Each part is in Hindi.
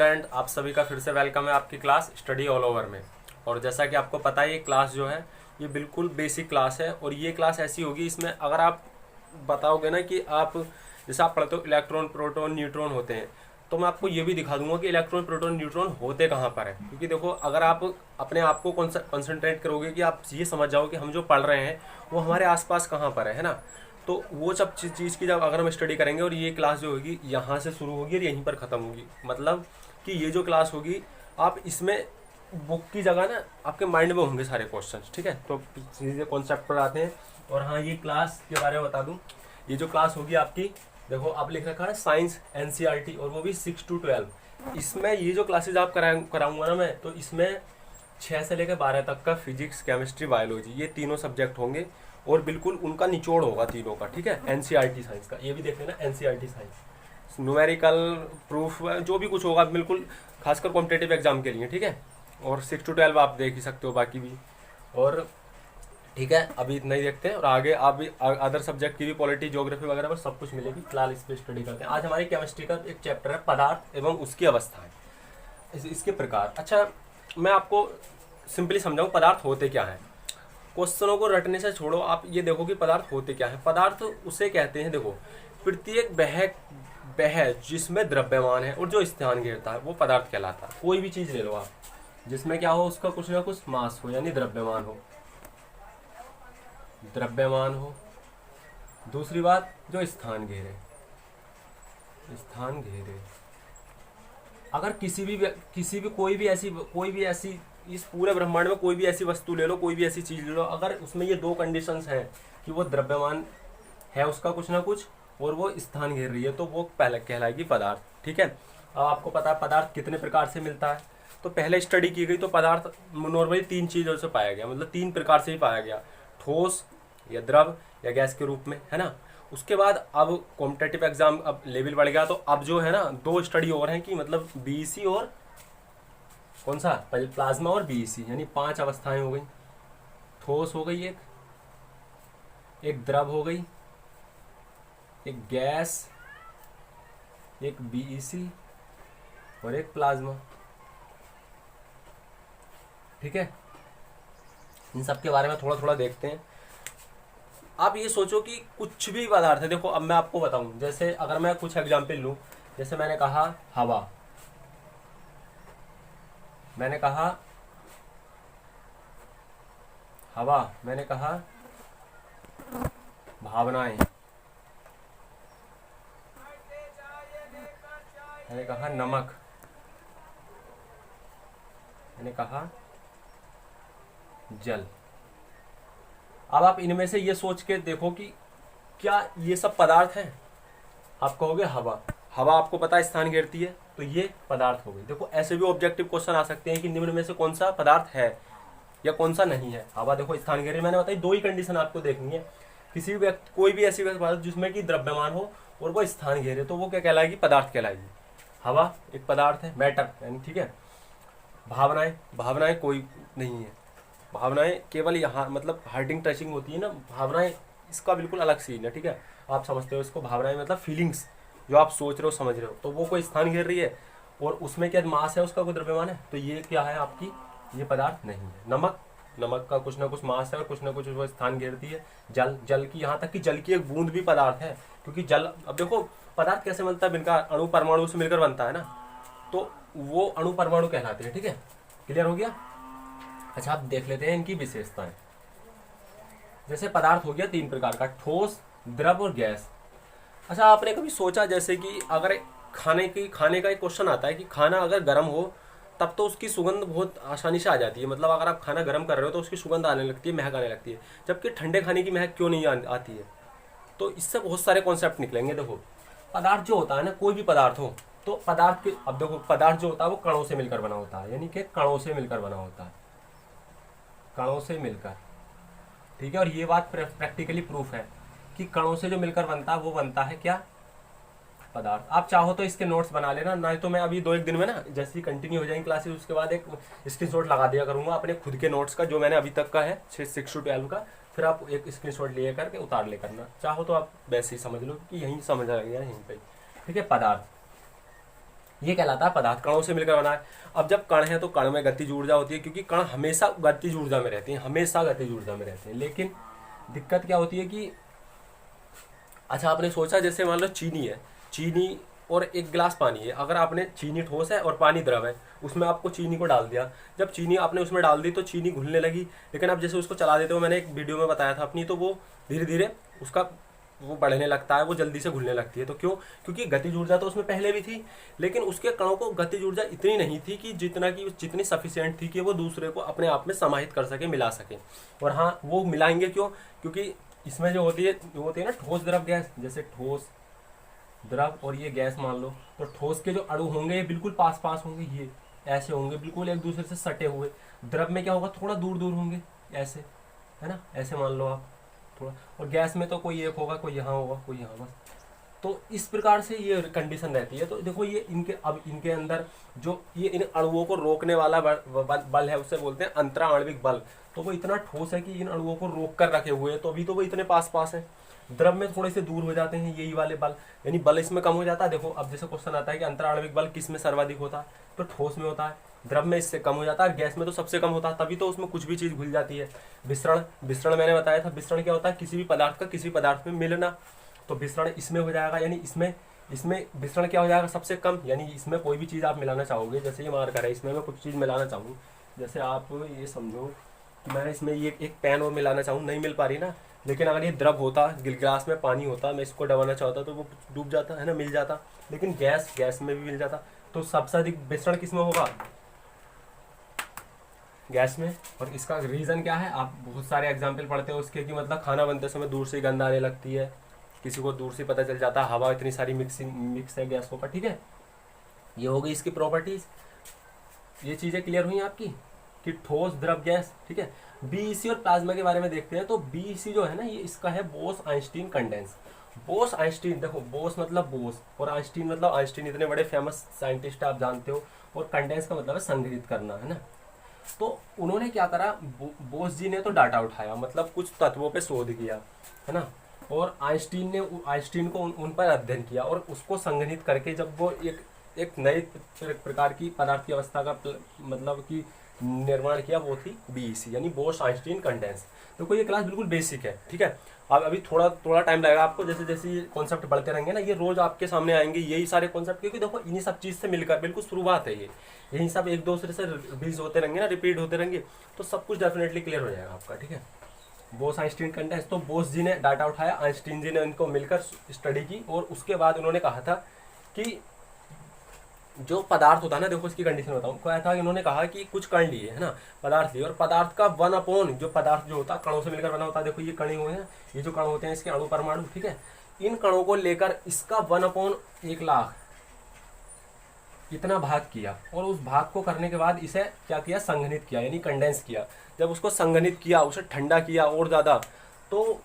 स्टूडेंट, आप सभी का फिर से वेलकम है आपकी क्लास स्टडी ऑल ओवर में। और जैसा कि आपको पता है ये क्लास जो है ये बिल्कुल बेसिक क्लास है। और ये क्लास ऐसी होगी, इसमें अगर आप बताओगे ना कि आप जैसे आप पढ़ते हो इलेक्ट्रॉन प्रोटॉन न्यूट्रॉन होते हैं, तो मैं आपको ये भी दिखा दूंगा कि इलेक्ट्रॉन प्रोटॉन न्यूट्रॉन होते कहाँ पर है। क्योंकि देखो, अगर आप अपने आप को कंसंट्रेट करोगे कि आप ये समझ जाओ कि हम जो पढ़ रहे हैं वो हमारे आसपास कहाँ पर है ना, तो वो सब चीज़ की जब अगर हम स्टडी करेंगे और ये क्लास जो होगी यहाँ से शुरू होगी और यहीं पर ख़त्म होगी, मतलब कि ये जो क्लास होगी आप इसमें बुक की जगह ना आपके माइंड में होंगे सारे क्वेश्चंस। ठीक है, तो सीधे कॉन्सेप्ट पर आते हैं। और हाँ, ये क्लास के बारे में बता दूँ, ये जो क्लास होगी आपकी, देखो अब लिख रखा है साइंस NCERT और वो भी 6 to 12। इसमें ये जो क्लासेज आप कराऊंगा ना मैं, तो इसमें 6 से लेकर 12 तक का फिजिक्स केमिस्ट्री बायोलॉजी ये तीनों सब्जेक्ट होंगे और बिल्कुल उनका निचोड़ होगा तीनों का। ठीक है, NCERT साइंस का ये भी देख लेना, NCERT साइंस न्यूमेरिकल प्रूफ जो भी कुछ होगा बिल्कुल खासकर कॉम्पिटेटिव एग्जाम के लिए। ठीक है, और 6 to 12 आप देख ही सकते हो बाकी भी। और ठीक है, अभी इतना ही देखते हैं और आगे आप भी अदर सब्जेक्ट की भी पॉलिटी ज्योग्राफी वगैरह पर सब कुछ मिलेगी। फिलहाल इस पर स्टडी करते हैं। आज हमारी केमिस्ट्री का एक चैप्टर है पदार्थ एवं उसकी अवस्थाएं, इसके प्रकार। अच्छा, मैं आपको सिंपली समझाऊं पदार्थ होते क्या हैं। क्वेश्चनों को रटने से छोड़ो, आप ये देखो कि पदार्थ होते क्या है। पदार्थ उसे कहते हैं, देखो, प्रत्येक वह जिसमें द्रव्यमान है और जो स्थान घेरता है वो पदार्थ कहलाता है। कोई भी चीज ले लो आप, जिसमें क्या हो, उसका कुछ ना कुछ मास हो यानी द्रव्यमान हो, द्रव्यमान हो। दूसरी बात, जो स्थान घेरे, स्थान घेरे। अगर किसी भी कोई भी ऐसी इस पूरे ब्रह्मांड में कोई भी ऐसी वस्तु ले लो, कोई भी ऐसी चीज ले लो, अगर उसमें ये दो कंडीशंस हैं कि वो द्रव्यमान है उसका कुछ ना कुछ और वो स्थान घेर रही है, तो वो पहले कहलाएगी पदार्थ। ठीक है, अब आपको पता है पदार्थ कितने प्रकार से मिलता है। तो पहले स्टडी की गई तो पदार्थ नॉर्मली 3 चीजों से पाया गया, मतलब 3 प्रकार से ही पाया गया, ठोस या द्रव या गैस के रूप में, है ना। उसके बाद अब कॉम्पिटेटिव एग्जाम अब लेवल बढ़ गया, तो अब जो है ना 2 स्टडी और हैं कि मतलब BEC और कौन सा, प्लाज्मा और BEC, यानी 5 अवस्थाएं हो गई। ठोस हो गई, एक द्रव हो गई, एक गैस, एक BEC और एक प्लाज्मा। ठीक है, इन सब के बारे में थोड़ा थोड़ा देखते हैं। आप ये सोचो कि कुछ भी पदार्थ है, देखो अब मैं आपको बताऊं, जैसे अगर मैं कुछ एग्जाम्पल लूं, जैसे मैंने कहा हवा, मैंने कहा भावनाएं, मैंने कहा नमक, मैंने कहा जल। अब आप इनमें से ये सोच के देखो कि क्या ये सब पदार्थ हैं। आप कहोगे हवा आपको पता है स्थान घेरती है, तो ये पदार्थ हो गई। देखो ऐसे भी ऑब्जेक्टिव क्वेश्चन आ सकते हैं कि निम्न में से कौन सा पदार्थ है या कौन सा नहीं है। हवा देखो स्थान घेरे, मैंने बताई 2 ही कंडीशन आपको देखनी है। किसी भी व्यक्ति, कोई भी ऐसी पदार्थ जिसमें कि द्रव्यमान हो और वो स्थान घेरे, तो वो क्या कहलाएगी, पदार्थ कहलाएगी। हवा एक पदार्थ है, मैटर यानी। ठीक है, भावनाएं कोई नहीं है, भावनाएं केवल यहाँ मतलब हार्टिंग टचिंग होती है ना, भावनाएं इसका बिल्कुल अलग सीन है। ठीक है, आप समझते हो इसको, भावनाएं मतलब फीलिंग्स, जो आप सोच रहे हो समझ रहे हो, तो वो कोई स्थान घेर रही है और उसमें क्या मास है, उसका कोई द्रव्यमान है, तो ये क्या है आपकी, ये पदार्थ नहीं है। नमक का कुछ ना कुछ मास है और कुछ ना कुछ वो स्थान घेरती है। जल की, यहाँ तक कि जल की एक बूंद भी पदार्थ है, क्योंकि जल, अब देखो पदार्थ कैसे बनता है, इनका अणु परमाणु से मिलकर बनता है ना, तो वो अणु परमाणु कहलाते हैं। ठीक है, क्लियर हो गया। अच्छा, आप देख लेते हैं इनकी विशेषताएं। जैसे पदार्थ हो गया 3 प्रकार का, ठोस, द्रव और गैस। अच्छा, आपने कभी सोचा जैसे कि अगर खाने का एक क्वेश्चन आता है कि खाना अगर गर्म हो तब तो उसकी सुगंध बहुत आसानी से आ जाती है, मतलब अगर आप खाना गर्म कर रहे हो तो उसकी सुगंध आने लगती है, महक आने लगती है, जबकि ठंडे खाने की महक क्यों नहीं आती है। तो इससे बहुत सारे कॉन्सेप्ट निकलेंगे। देखो पदार्थ जो होता है ना, कोई भी पदार्थ हो, तो पदार्थ के, अब देखो पदार्थ जो होता है वो कणों से मिलकर बना होता है, यानी कि कणों से मिलकर बना होता है, कणों से मिलकर। ठीक है, और ये बात प्रैक्टिकली प्रूफ है कि कणों से जो मिलकर बनता है वो बनता है क्या, पदार्थ। आप चाहो तो इसके नोट्स बना लेना, नहीं तो मैं अभी 2-1 दिन में ना, जैसे ही कंटिन्यू हो जाएंगी क्लासेस, उसके बाद एक स्क्रीनशॉट लगा दिया करूंगा अपने खुद के नोट्स का, जो मैंने अभी तक का है 6 to 12 का, फिर आप एक स्क्रीनशॉट लिए करके उतार ले करना। चाहो तो आप वैसे ही समझ लो कि यहीं समझ आ गया यहीं पे। ठीक है, पदार्थ। ये कहलाता है पदार्थ, कणों से मिलकर बना है। अब जब कण है तो कण में गतिज ऊर्जा होती है, क्योंकि कण हमेशा गतिज ऊर्जा में रहती हैं, हमेशा गतिज ऊर्जा में रहते हैं। लेकिन दिक्कत क्या होती है कि अच्छा आपने सोचा जैसे मान लो चीनी है, चीनी और एक गिलास पानी है, अगर आपने चीनी ठोस है और पानी द्रव है, उसमें आपको चीनी को डाल दिया, जब चीनी आपने उसमें डाल दी तो चीनी घुलने लगी, लेकिन आप जैसे उसको चला देते हो, मैंने एक वीडियो में बताया था अपनी, तो वो धीरे धीरे उसका वो बढ़ने लगता है, वो जल्दी से घुलने लगती है। तो क्यों? क्योंकि गतिज ऊर्जा तो उसमें पहले भी थी, लेकिन उसके कणों को गतिज ऊर्जा इतनी नहीं थी कि जितनी सफिशिएंट थी कि वो दूसरे को अपने आप में समाहित कर सके, मिला सके। और हाँ, वो मिलाएंगे क्यों? क्योंकि इसमें जो होती है ना ठोस द्रव गैस, जैसे ठोस द्रव और ये गैस मान लो, तो ठोस के जो अणु होंगे ये बिल्कुल पास पास होंगे, ये ऐसे होंगे बिल्कुल एक दूसरे से सटे हुए। द्रव में क्या होगा, थोड़ा दूर दूर होंगे, ऐसे, है ना, ऐसे मान लो आप थोड़ा। और गैस में तो कोई एक होगा, कोई यहाँ होगा, कोई यहाँ, बस। तो इस प्रकार से ये कंडीशन रहती है। तो देखो ये इनके अंदर जो ये इन अणुओं को रोकने वाला बल है, उसे बोलते हैं अंतराणविक बल। तो वो इतना ठोस है कि इन अणुओं को रोक कर रखे हुए है, तो अभी तो वो इतने पास पास है। द्रव में थोड़े से दूर हो जाते हैं यही वाले बल, यानी बल इसमें कम हो जाता है। देखो अब जैसे क्वेश्चन आता है कि अंतराणविक बल किस में सर्वाधिक होता है, तो ठोस में होता है, द्रव में इससे कम हो जाता है, गैस में तो सबसे कम होता है, तभी तो उसमें कुछ भी चीज घुल जाती है। विसरण मैंने बताया था, विसरण क्या होता है, किसी भी पदार्थ का किसी पदार्थ में मिलना। तो विसरण इसमें हो जाएगा, यानी इसमें विसरण क्या हो जाएगा, सबसे कम। यानी इसमें कोई भी चीज़ आप मिलाना चाहोगे, जैसे ये मार्कर है, इसमें मैं कुछ चीज़ मिलाना चाहूँ, जैसे आप ये समझो कि मैं इसमें ये एक पेन और मिलाना चाहूँ, नहीं मिल पा रही ना। लेकिन अगर ये द्रव होता, गिलास में पानी होता, मैं इसको डबाना चाहता तो वो डूब जाता है ना, मिल जाता। लेकिन गैस में भी मिल जाता। तो सबसे अधिक विसरण किस में होगा, गैस में। और इसका रीज़न क्या है, आप बहुत सारे एग्जाम्पल पढ़ते हो उसके, कि मतलब खाना बनते समय दूर से गंध आने लगती है, किसी को दूर से पता चल जाता है, हवा इतनी सारी मिक्स है गैसों का, ठीक है। ये हो गई इसकी प्रॉपर्टीज। ये चीज़ें क्लियर हुई आपकी कि ठोस द्रव गैस, ठीक है। बीईसी और प्लाज्मा के बारे में देखते हैं। तो बीईसी जो है ना, ये इसका है Bose Einstein condense. Bose Einstein, देखो बोस मतलब बोस और आइंस्टीन मतलब आइंस्टीन, इतने बड़े फेमस साइंटिस्ट आप जानते हो। और कंडेंस का मतलब है संग्रहित करना, है ना। तो उन्होंने क्या करा, बोस जी ने तो डाटा उठाया, मतलब कुछ तत्वों पे शोध किया, है ना। और आइंस्टीन को उन पर अध्ययन किया और उसको संग्रहित करके जब वो एक नए प्रकार की पदार्थ की अवस्था का मतलब कि निर्माण किया, वो थी बीईसी, यानी बोस आइंस्टीन कंडेंस। देखो ये क्लास बिल्कुल बेसिक है, ठीक है। अब अभी थोड़ा टाइम लगेगा आपको, जैसे जैसे ये कॉन्सेप्ट बढ़ते रहेंगे ना, ये रोज आपके सामने आएंगे यही सारे कॉन्सेप्ट, क्योंकि देखो इन्हीं सब चीज़ से मिलकर बिल्कुल शुरुआत है ये, यही सब एक दूसरे से रिवीज होते रहेंगे ना, रिपीट होते रहेंगे, तो सब कुछ डेफिनेटली क्लियर हो जाएगा आपका, ठीक है। बोस आइंस्टीन कंडेंस, तो बोस जी ने डाटा उठाया, आइंस्टीन जी ने इनको मिलकर स्टडी की, और उसके बाद उन्होंने कहा था कि जो पदार्थ होता है ना, देखो इसकी कंडीशन बताऊँ, क्या था, इन्होंने कहा कि कुछ कण लिए, है ना, पदार्थ लिए, और पदार्थ का 1/, जो पदार्थ जो होता है कणों से मिलकर बना होता है। देखो ये कण हुए हैं, ये जो कण होते हैं इसके अणु परमाणु, ठीक है। इन कणों को लेकर इसका 1/1,00,000 इतना भाग किया, और उस भाग को करने के बाद इसे क्या किया, संघनित किया, यानी कंडेंस किया। जब उसको संघनित किया, उसे ठंडा किया और ज़्यादा, तो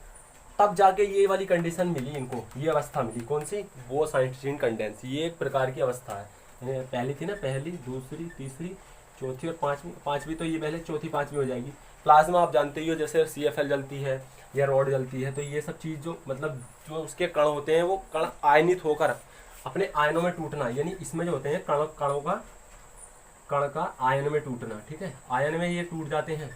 तब जाके ये वाली कंडीशन मिली इनको, ये अवस्था मिली, कौन सी, बोस आइंस्टीन कंडेंस। ये एक प्रकार की अवस्था है, पहली थी ना, पहली, दूसरी, तीसरी, चौथी और पांचवी तो ये पहले, चौथी पांचवी हो जाएगी। प्लाज्मा आप जानते ही हो, जैसे CFL जलती है या रॉड जलती है, तो ये सब चीज़ जो मतलब जो उसके कण होते हैं, वो कण आयनित होकर अपने आयनों में टूटना, यानी इसमें जो होते हैं कण का आयन में टूटना, ठीक है। आयन में ये टूट जाते हैं,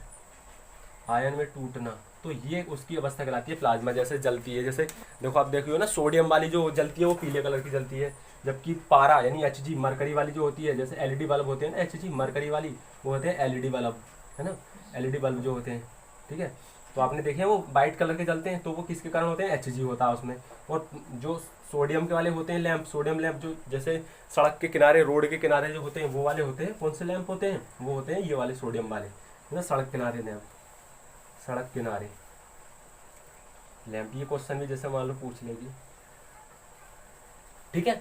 आयन में टूटना, तो ये उसकी अवस्था कहलाती है प्लाज्मा। जैसे जलती है, जैसे देखो आप देख रहे हो ना, सोडियम वाली जो जलती है वो पीले कलर की जलती है, जबकि पारा यानी Hg मरकरी वाली जो होती है, जैसे LED बल्ब होते हैं ना, Hg मरकरी वाली, वो होते हैं LED बल्ब, है ना, LED बल्ब जो होते हैं, ठीक है। तो आपने देखे वो वाइट कलर के जलते हैं, तो वो किसके कारण होते हैं, Hg होता है उसमें। और जो सोडियम के वाले होते हैं लैंप, सोडियम लैंप जो जैसे सड़क के किनारे, रोड के किनारे जो होते हैं, वो वाले होते हैं, कौन से लैंप होते हैं, वो होते हैं ये वाले सोडियम वाले, है ना, सड़क किनारे लैंप, सड़क किनारे लैंप। ये क्वेश्चन भी जैसे मान लो पूछ लेगी, ठीक है।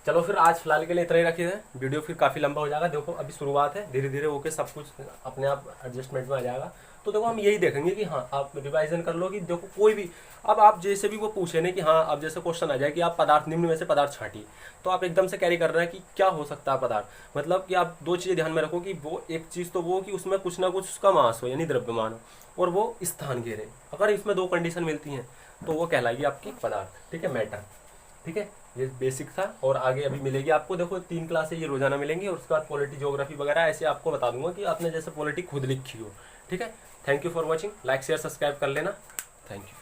चलो फिर आज फिलहाल के लिए इतना ही रखिए, वीडियो फिर काफ़ी लंबा हो जाएगा। देखो अभी शुरुआत है, धीरे धीरे होके सब कुछ अपने आप एडजस्टमेंट में आ जाएगा। तो देखो हम यही देखेंगे कि हाँ आप रिवाइजन कर लो कि देखो कोई भी, अब आप जैसे भी वो पूछे ना कि हाँ अब जैसे क्वेश्चन आ जाए कि आप पदार्थ निम्न में से पदार्थ छांटिए, तो आप एकदम से कैरी कर रहे हैं कि क्या हो सकता है पदार्थ, मतलब कि आप दो चीज़ें ध्यान में रखो कि वो एक चीज़ तो वो कि उसमें कुछ ना कुछ उसका मास हो, यानी द्रव्यमान हो, और वो स्थान घेरे। अगर इसमें दो कंडीशन मिलती हैं तो वो कहलाएगी आपकी पदार्थ, ठीक है, मैटर, ठीक है। ये बेसिक था और आगे अभी मिलेगी आपको। देखो 3 क्लासें ये रोजाना मिलेंगी और उसके बाद पॉलिटी ज्योग्राफी वगैरह ऐसे आपको बता दूंगा कि आपने जैसे पॉलिटी खुद लिखी हो। ठीक है, thank you for watching, like share subscribe कर लेना, थैंक यू।